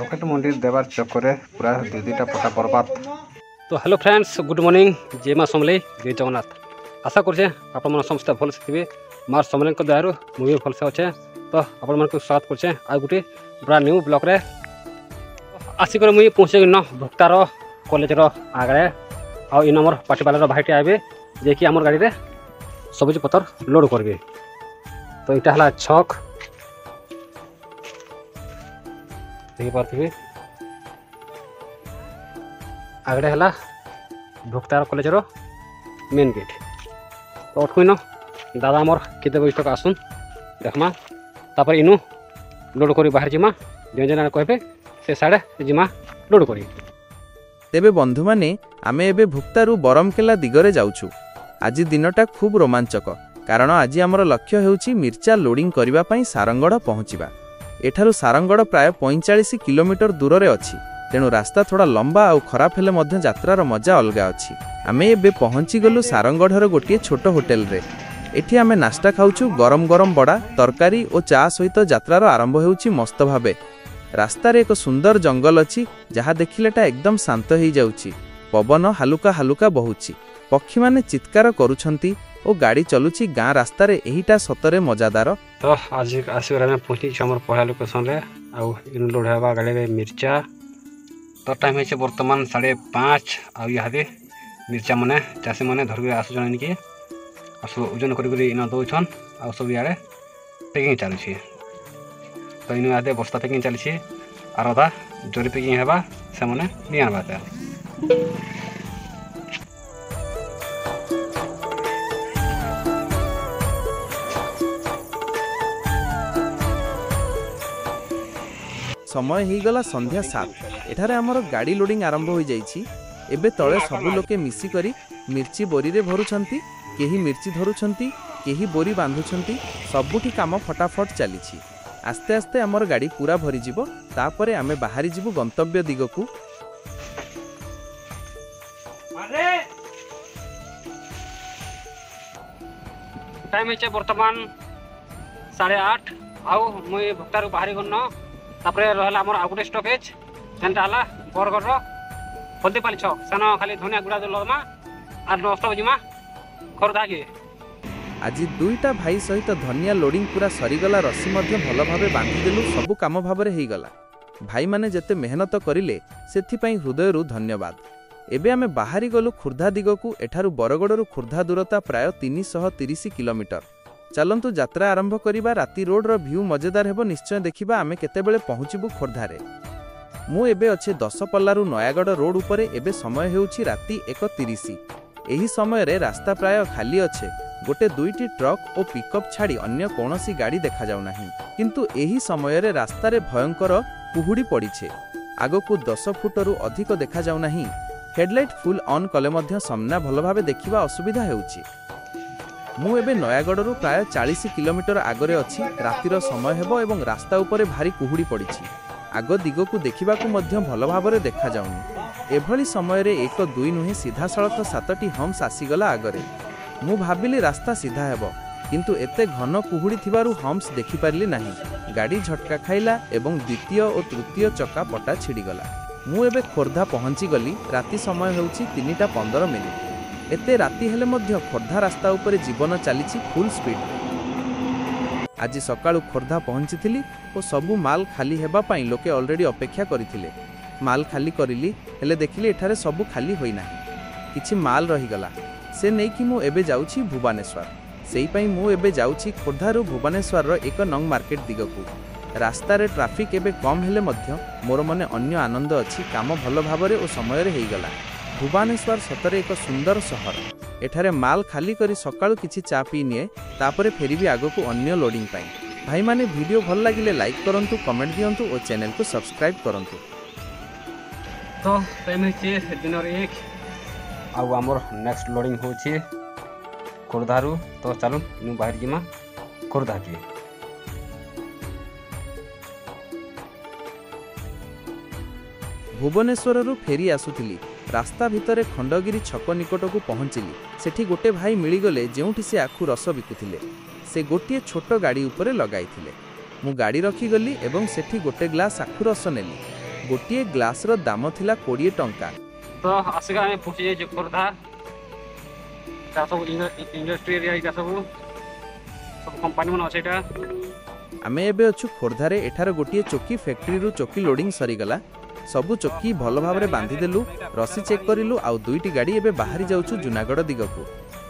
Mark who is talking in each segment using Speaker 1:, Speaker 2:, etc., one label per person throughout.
Speaker 1: Rocket मंदिर देवार चक्कर पूरा दीदीटा पटा बर्बाद।
Speaker 2: तो हेलो फ्रेंड्स, गुड मॉर्निंग, जय माँ समलेई, जय जगन्नाथ। आशा करे आपण समस्ते भल से माँ समलेई दयारू मुझे भलसे अच्छे। तो आपण मन स्वागत करे आ गोटे बड़ा न्यू ब्लॉक रे आसिक मुझे पहुँचे न भुक्तार कॉलेज आगे आइन मोर पार्टीवाला भाईटे आए जे कि आम गाड़ी में सबुज पतर लोड करेंगे। तो यहाँ है छक देखिपे आगे है भुक्तार कॉलेज मेन गेट। तो अटकुन दादा मोर केते बजे तक आसुन देखमा तापर इनु लोड करी बाहर जिमा जे जे कहबे से साड़े जिमा लोड करी।
Speaker 3: तेबे बंधु माने आमे एबे भुक्तारू बरमकेला दिगरे जाउछु। आज दिनटा खूब रोमांचक कारण आज आमर लक्ष्य हेउची मिर्चा लोडिंग करिबा पई सारंगड़ पहुँचीबा। एठारु सारंगड़ प्राय 45 किलोमीटर दूर रे अछि, तेणु रास्ता थोड़ा लंबा और खराब हेले मध्य यात्रार मजा अलगा अछि। आमे एबे पहुँची गलु सारंगढ़र गोटे छोट होटेल रे। एठी आमे नास्ता खाउछु गरम गरम बड़ा तरकारी और चा सहित यात्रार आरंभ हेउची मस्त भाबे। रास्तार एक सुंदर जंगल अछि जहा देखिलेटा एकदम शांत हो जाउची। पवन हालुका हालुका बहुची, पक्षी माने चित्कार करुछंती और गाड़ी चलुची गाँ रास्तार एहिटा सतरे मजादार।
Speaker 2: तो आज आसमें पहुँची आम पहला लोकेशन रे इन लोड होगा गाड़ी में मिर्चा। तो टाइम है बर्तमान 5:30 आ इहादे मिर्चा मैंने चाषी मैंने धरिक आसुन कि ओजन कर दौन आ सब इे पैकिंग चलुची। तो इन इहादे बस्ता पैकिंग चलती आर अधा जोरी पैकिंग होगा से मैंने नहीं आनवा।
Speaker 3: समय होगला संध्या 7। एठारे आमर गाड़ी लोडिंग आरंभ हो जाइछि। एबे तळे सबु लोके मिसी करी मिर्ची बोरी रे भरुछंती, केही मिर्ची धरुछंती, केही बोरी बांधुछंती। सबुठी काम फटाफट चलीछि। आस्ते आस्ते आमर गाड़ी पूरा भरी जिवो, तापरे आमे बाहरी जिवु गंतव्य दिगकू।
Speaker 2: टाइम है बर्तमान 8:30 आउ मुई भुक्तारू बाहरी गन तापरे रहला हमर आ गुटे स्टॉपेज जेनटा हला बरगढ़ हल्दीपाली छक सेन खाली धनिया गुड़ा लदमा आर नष्ट बजिमा खरदा के।
Speaker 3: आज दुईटा भाई सहित धनिया लोडिंग पूरा सरीगला। रस्सी मध्य भल भावे बांधिदेलु, सबु काम भावरे हेगला। भाई माने जेते मेहनत करिले सेथिपई हृदयरु धन्यवाद। एबे आमे बाहरी गलु खुर्धा दिगकू। एठारु बरगढ़रु खुर्धा दूरता प्राय 330 किलोमीटर। चलंतु यात्रा आरंभ करिबा। राति रोड रो व्यू मजेदार हेबो, निश्चय देखिबा आमे केतेबेले पहुँचबू खोर्धारे। मु एबे अच्छे 10 पल्लारू नयागढ़ रोड उपरे। एबे समय हेउछि राति 1:30। एही समय रे रास्ता प्राय खाली अच्छे। गोटे दुईटी ट्रक और पिकअप छाड़ी अन्य कोनोसी गाड़ी देखा जाउ नाही। किंतु एही समय रे रास्ता रे भयंकर कुहुड़ी पड़िछे। आगकू 10 फुटरू अधिक देखा जाउ नाही। हेडलाइट फुल ऑन कले मध्य सामना भल भावे देखिबा असुविधा हेउछि। मु एबे नयागढ़रू प्राय 40 किलोमीटर आगरे अछि। रातिर समय हेबो एवं रास्ता उपरे भारी कुहुड़ी पड़िछि। आग दिगकू देखिबाकू मध्य भल भाबरे देखा जाउनी। एभली समय रे 1-2 नुहे सीधा सड़क 7टी हम्स आसीगला आगरे। मु भाबिली रास्ता सीधा हेबो, किंतु एते घन कुहुड़ी थिबारु हम्स देखि पारली नाही। गाड़ी झटका खाइला एवं द्वितीय और तृतीय चक्का पटा छिड़ीगला। मु एबे खोर्धा पहुँची गली। राति समय हेउछि 3:15। एते राति हेले मध्य खोर्धा रास्ता उपरे जीवन चलीछि फुल स्पीड। आज सकाळु खोर्धा पहुँची और सबु माल खाली हेबा पई लोके ऑलरेडी अपेक्षा करिथिले। माल खाली करिली हेले देखिली एठारे सबु खाली होई नाही, किछि माल रहिगला। से नै कि मु एबे जाउछि भुवनेश्वर। सेई पई मु एबे जाउछि खोर्धारू भुवनेश्वर रो 1 नंग मार्केट दिगकू। रास्ता रे ट्रैफिक एबे कम हेले मध्य मोर मने अन्य आनंद अछि। काम भल भाबरे और समय रे हेइगला। भुवनेश्वर सतरे एक सुंदर सहर। एठारे माल खाली करी सकाळु किछि चा पी निए, तापरे फेरिबी आगकू अन्य लोडिंग पाई। भाई माने वीडियो भल लागिले लाइक करंतु, कमेंट दियंतु और चैनल को सब्सक्राइब करंतु।
Speaker 2: तो टाइम है दिन 1 आउ आमर नेक्स्ट लोडिंग होछि खोर्धारू। तो चलो इन बाहर जिमा खोर्धा के।
Speaker 3: भुवनेश्वररू फेरी आसुथिली। रास्ता भितरे खंडगिरी छक निकट को पहुँचली। सेठी गोटे भाई मिलीगले जोठी से आखु रस बिकुथिले। से गोटे छोट गाड़ी उपरे लगाई। मु गाड़ी रखीगली एवं सेठी गोटे ग्लास आखु रस नेली। गोटे ग्लासर दाम थिला 20 टंका।
Speaker 2: तो आसिक आम पहुँची जाइए खोर्धा सब इंडस्ट्री एरिया सब सब कंपानी मन अच्छे
Speaker 3: आमे एबे अछु खोर्धारे। एठार गोटे चौकी फैक्ट्री रु चौकी लोडिंग सरीगला। सबु चौकी भल भाव बांधी देलु, रसी चेक करिलु आउ दुईटी गाड़ी एबे बाहरी जाउछु जूनागढ़ दिगकु।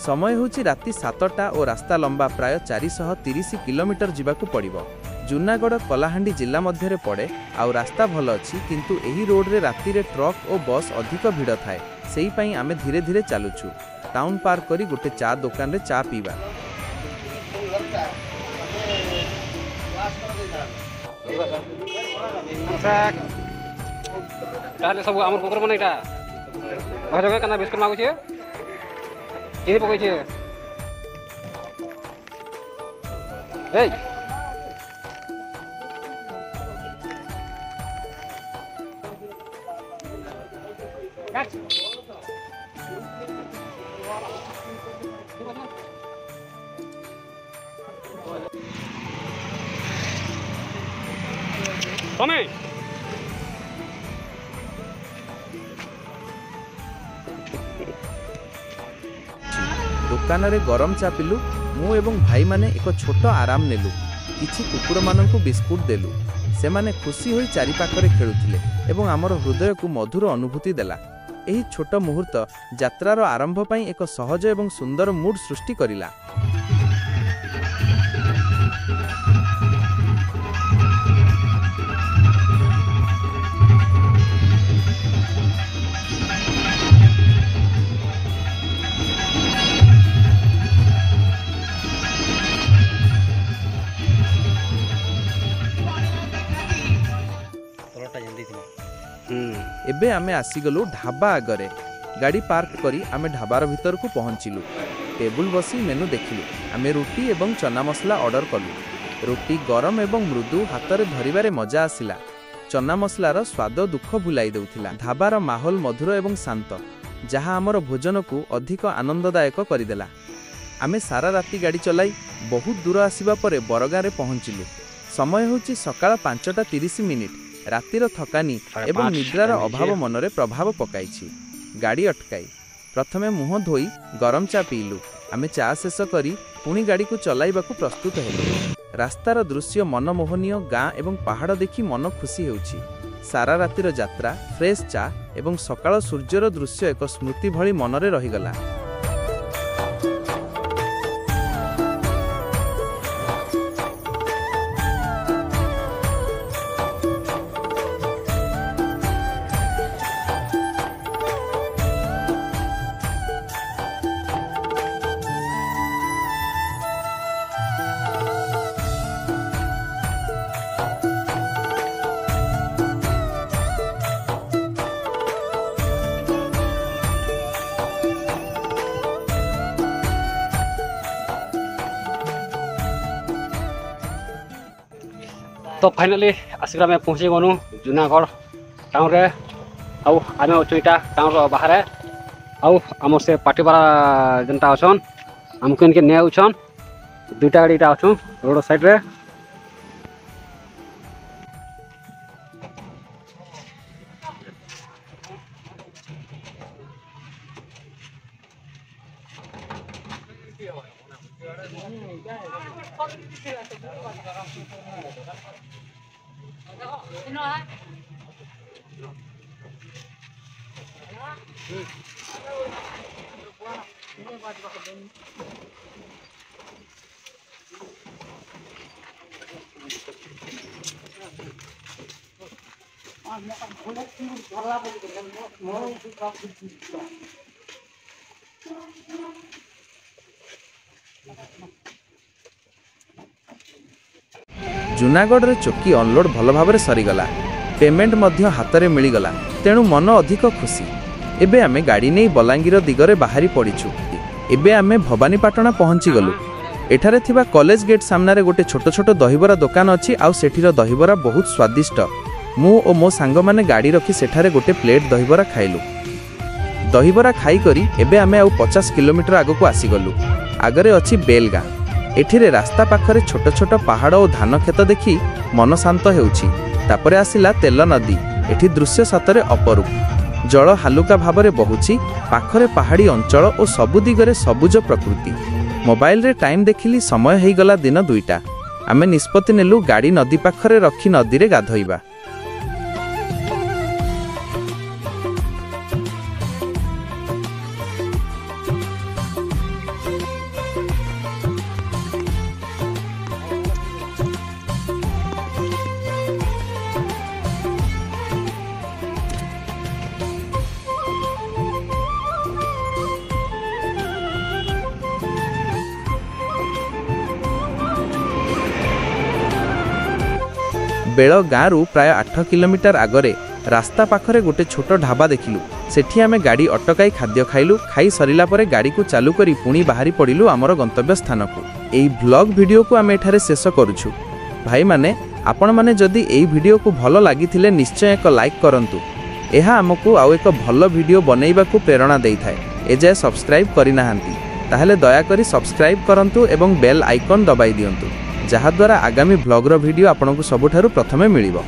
Speaker 3: समय होची राति 7टा और रास्ता लंबा प्राय 430 किलोमीटर जीवाकू पड़िबो। जूनागढ़ कलाहांडी जिला मध्यरे पड़े आउ रास्ता भल अछि, किंतु एही रोड रे राति रे ट्रक और बस अधिक भिड़ थाए। सेही पई आमे धीरे धीरे चालुछु। टाउन पार करी गोटे चा दुकान रे चा पीबा।
Speaker 2: ताले सब हमर कुकर बनेटा भजो के कना बिस्कुट मागु छे के पकई छे ए कमे
Speaker 3: दुकान रे गरम चा पिलु। मु एवं भाई माने एक छोट आराम नेलु। किछि कुकुर माननकु बिस्कुट देलु। से माने खुशी होई चारि पाखरे खेलुथिले एवं हमर हृदय को मधुर अनुभूति देला। एही छोट मुहूर्त यात्रार आरंभ पई एक सहज एवं सुंदर मूड सृष्टि करिला। एबे आमे आसीगलु ढाबा आगरे। गाड़ी पार्क करी आमे ढाबार भीतर को पहुंचिलु। टेबुल बसी मेनू देखिलु। आमे रोटी एवं चना मसला ऑर्डर कलु। रोटी गरम एवं मृदु हाथ में धरिबारे मजा आसिला। चना मसलार स्वाद दुख भुलाई देउथिला। ढाबार माहौल मधुर एवं शांत, जहाँ आमर भोजन को अधिक आनंददायक करदेला। आमे सारा राति गाड़ी चलाई बहुत दूर आसिबा परे बरगाँ रे पहुंचिलु। समय होची सकाळ 5:30। रातिर थकानी एवं निद्रार अभाव मनरे प्रभाव पकाइछि। गाड़ी अटकाई प्रथमे मुह धोई गरम चा पीलु। आमे चा शेष करी पुणी गाड़ी को चलाइबाकू प्रस्तुत हेलु। रास्तार दृश्य मनमोहनीय, गाँ एवं पहाड़ देखी मन खुशी हेउछि। सारा रातिर यात्रा, फ्रेश चा एवं सकाळ सूर्यर दृश्य एक स्मृति भली मनरे रहिगला।
Speaker 2: तो फाइनली आसिक आम पहुँची गनु जूनागढ़ टाउन रे। आउ आम अच्छु इटा टाउन बाहर। आउ आम से पाटीबारा जेनटा अच्छन आमको इनके नहीं आउछन। दुईटा गाड़ी इटा अच्छु रोड साइड रे।
Speaker 3: जूनागढ़ रे चौकी अनलोड भल भाव सरीगला। पेमेंट मध्य हाथ में मिलगला। तेणु मन अधिक खुशी। एबे आमे गाड़ी नहीं बलांगीर दिगरे बाहरी पड़ीछु। एबे आमे भवानीपाटना पहुँची गलु। एठारे थिबा कॉलेज गेट सामने गोटे छोट छोट दहीबरा दुकान अच्छी। आउ सेठीर दहीबरा बहुत स्वादिष्ट। मु और मो सांग माने गाड़ी रखी सेठारे गोटे प्लेट दहीबरा खाइलु। दहीबरा खाई करी एबे आमे आउ 50 किलोमीटर आगको आसीगलु। आगरे अच्छी बेलगाँ। एठिरे रास्ता पाखरे छोट छोट पहाड़ और धान खेत देखी मन शांत हेउछि। तापरे आसिला तेल नदी एठी दृश्य सतरे अपरूप। जल हालुका भावरे बहुची, पाखरे पहाड़ी अंचल और सबु दिगरे सबुज प्रकृति। मोबाइल रे टाइम देखिली समय हेई गला दिन 2टा। आमे निष्पत्ति नेलु गाड़ी नदी पाखरे रखी नदी रे गाधोइबा। बेल गाँव प्राय 8 किलोमीटर आगरे रास्ता पाखरे गोटे छोट ढाबा देखिलु। सेठी आमे गाड़ी अटकाई खाद्य खाइलु। खाई सरिला परे गाड़ी को चालू करी पुणी बाहरी पड़िलु आमर गंतव्य स्थान को। एई ब्लॉग वीडियो को आमे एठारे शेष करूछु। भाई माने आपण माने जदि एई वीडियो को भलो लागिथिले निश्चय एक लाइक करंतु। एहा हमकु आउ एक भलो वीडियो बनैबा को प्रेरणा देइथाय। एजाय सब्सक्राइब करि नाहांती ताहले दया करी सब्सक्राइब करंतु एवं बेल आइकन दबाई दियंतु, जहा द्वारा आगामी ब्लॉगर वीडियो आपनकु सबुठारु प्रथमे मिलिबो।